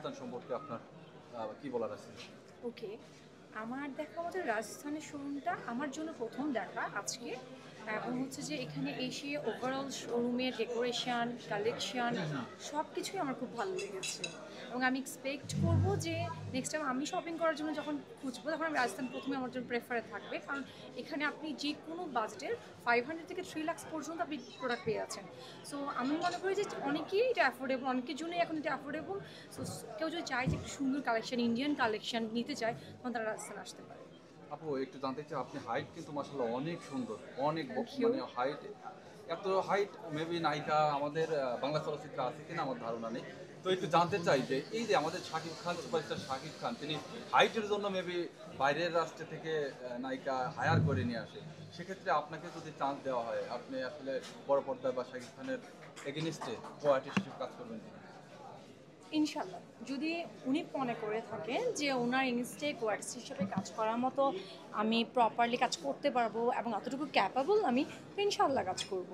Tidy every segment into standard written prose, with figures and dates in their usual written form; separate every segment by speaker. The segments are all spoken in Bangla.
Speaker 1: রাজস্থান সম্পর্কে আপনার কি বলার আছে?
Speaker 2: ওকে, আমার দেখা মতো রাজস্থানের শোরুমটা আমার জন্য প্রথম দেখা আজকে, এবং হচ্ছে যে এখানে এসে ওভারঅল শোরুমের ডেকোরেশন, কালেকশন সব কিছুই আমার খুব ভালো লেগেছে। এবং আমি এক্সপেক্ট করবো যে নেক্সট টাইম আমি শপিং করার জন্য যখন খুঁজবো তখন আমি রাজস্থান প্রথমে আমার জন্য প্রেফারে থাকবে, কারণ এখানে আপনি যে কোনো বাজেটের 500 থেকে 3 লাখ পর্যন্ত আপনি প্রোডাক্ট পেয়ে যাচ্ছেন। সো আমি মনে করি যে অনেকেই এটা অ্যাফোর্ডেবল, অনেকের জন্যই এখন এটা অ্যাফোর্ডেবল। সো কেউ যদি চায় যে একটু সুন্দর কালেকশন, ইন্ডিয়ান কালেকশন নিতে চায়, তখন তারা রাজস্থান আসতে পারে।
Speaker 1: আপু একটু জানতে চাই, আপনি হাইট কিন্তু মাশাআল্লাহ অনেক সুন্দর, অনেক
Speaker 2: থ্যাংক ইউ।
Speaker 1: মানে হাইট, এত হাইট মেবি নায়িকা আমাদের বাংলা চলচ্চিত্রে আছে কিনা আমার ধারণা নেই। তো একটু জানতে চাই যে এই যে আমাদের শাকিব খান, সুপারস্টার শাকিব খান, তিনি হাইটের জন্য মেবি বাইরের রাষ্ট্র থেকে নায়িকা হায়ার করে নিয়ে আসে। সেক্ষেত্রে আপনাকে যদি চান্স দেওয়া হয়, আপনি আসলে বড় পর্দায় বা শাকিব খানের এগেনিস্টে কো আর্টিস্ট হিসেবে কাজ করবেন কিনা?
Speaker 2: ইনশাল্লাহ, যদি উনি মনে করে থাকেন যে ওনার ইনস্টে কোয়ার্টস হিসেবে কাজ করার মতো আমি প্রপারলি কাজ করতে পারবো এবং অতটুকু ক্যাপাবল আমি, তো ইনশাল্লাহ কাজ করব।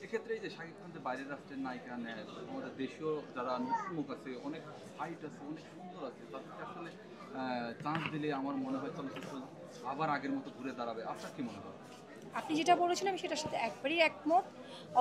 Speaker 1: এক্ষেত্রে এই যে শাকিব খান যে বাইরের রাষ্ট্রের নায়িকা নেয়, আমাদের দেশীয় যারা নতুন আছে, অনেক হাইট আছে, অনেক সুন্দর আছে, তাদেরকে আসলে চান্স দিলে আমার মনে হয় চলচ্চিত্র আবার আগের মতো ঘুরে দাঁড়াবে। আপনার কি মনে হয়?
Speaker 2: আপনি যেটা বলেছেন আমি সেটার সাথে একবারই একমত।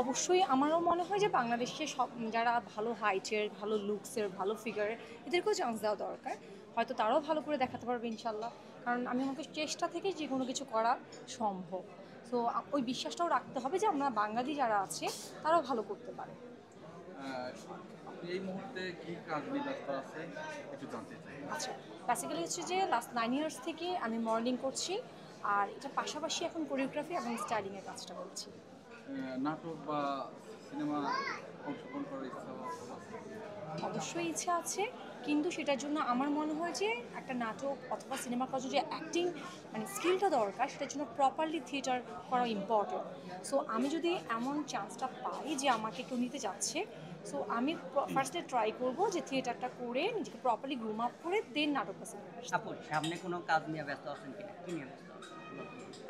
Speaker 2: অবশ্যই আমারও মনে হয় যে বাংলাদেশে সব যারা ভালো হাইটের, ভালো লুকসের, ভালো ফিগারের, এদেরকেও চান্স দেওয়া দরকার। হয়তো তারাও ভালো করে দেখাতে পারবে ইনশাল্লাহ, কারণ আমি মনে করি চেষ্টা থেকে যে কোনো কিছু করা সম্ভব। সো ওই বিশ্বাসটাও রাখতে হবে যে আমরা বাঙালি যারা আছে তারাও ভালো করতে পারে।
Speaker 1: আপনি এই মুহূর্তে কি কাজ নিয়ে ব্যস্ত আছেন একটু জানতে চাই।
Speaker 2: আচ্ছা, বেসিক্যালি হচ্ছে যে লাস্ট 9 ইয়ার্স থেকে আমি মডেলিং করছি, আর এটার পাশাপাশি এখন কোরিওগ্রাফি এবং স্টাইলিংয়ের কাজটা করছি।
Speaker 1: নাটক বা সিনেমা অংশগ্রহণ করার ইচ্ছা আছে?
Speaker 2: অবশ্যই ইচ্ছা আছে, কিন্তু সেটার জন্য আমার মনে হয় যে একটা নাটক অথবা সিনেমার কাজে যে অ্যাক্টিং মানে স্কিলটা দরকার, সেটার জন্য প্রপারলি থিয়েটার করা ইম্পর্টেন্ট। সো আমি যদি এমন চান্সটা পাই যে আমাকে কেউ নিতে যাচ্ছে, সো আমি ফার্স্টে ট্রাই করব যে থিয়েটারটা করে নিজেকে প্রপারলি গ্রুম আপ করে দেন নাটক বা সিনেমা।
Speaker 3: আপু সামনে কোনো কাজ নিয়ে ব্যস্ত আছেন কিনা, কি নিয়ে ব্যস্ত আছেন?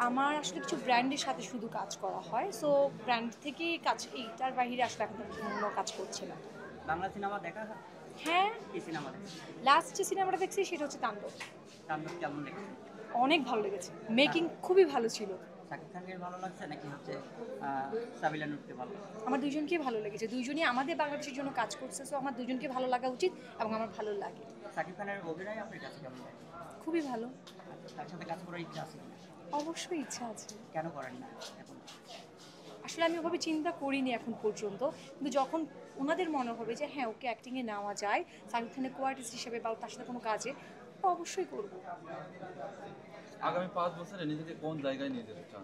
Speaker 2: আমার আসলে কিছু ব্র্যান্ডের সাথে শুধু কাজ করা হয়, সো ব্র্যান্ড থেকেই কাজ, এইটার বাইরে আসলে এখন অন্য কাজ করছে না।
Speaker 3: বাংলা সিনেমা দেখা হয়?
Speaker 2: হ্যাঁ,
Speaker 3: কি সিনেমা দেখছেন?
Speaker 2: লাস্ট যে সিনেমাটা দেখছি সেটা হচ্ছে তাণ্ডব।
Speaker 3: তাণ্ডব কেমন দেখছেন?
Speaker 2: অনেক ভালো লেগেছে, মেকিং খুবই ভালো ছিল।
Speaker 3: শাকিব খানকে ভালো লাগছে নাকি হচ্ছে সাবিলা নূরকে ভালো লাগছে?
Speaker 2: আমার দুইজনকেই ভালো লেগেছে, দুইজনই আমাদের বাংলাদেশের জন্য কাজ করছে, সো আমার দুইজনকে ভালো লাগা উচিত এবং আমার ভালো লাগে।
Speaker 3: শাকিব খানের অভিনয় আপনার কাছে কেমন লাগে?
Speaker 2: খুবই ভালো।
Speaker 3: তার সাথে কাজ করার ইচ্ছা আছে কিনা?
Speaker 2: অবশ্যই ইচ্ছা আছে।
Speaker 3: কেন করেন না এখন?
Speaker 2: আসলে আমি ওভাবে চিন্তা করিনি এখন পর্যন্ত, কিন্তু যখন ওনাদের মনে হবে যে হ্যাঁ ওকে অ্যাক্টিংয়ে নেওয়া যায় শাকিব খানের কো আর্টিস্ট হিসেবে বা তার সাথে কোনো কাজে, তো অবশ্যই করবো।
Speaker 1: আগামী 5 বছরে নিজেকে কোন জায়গায় নিয়ে যেতে চান?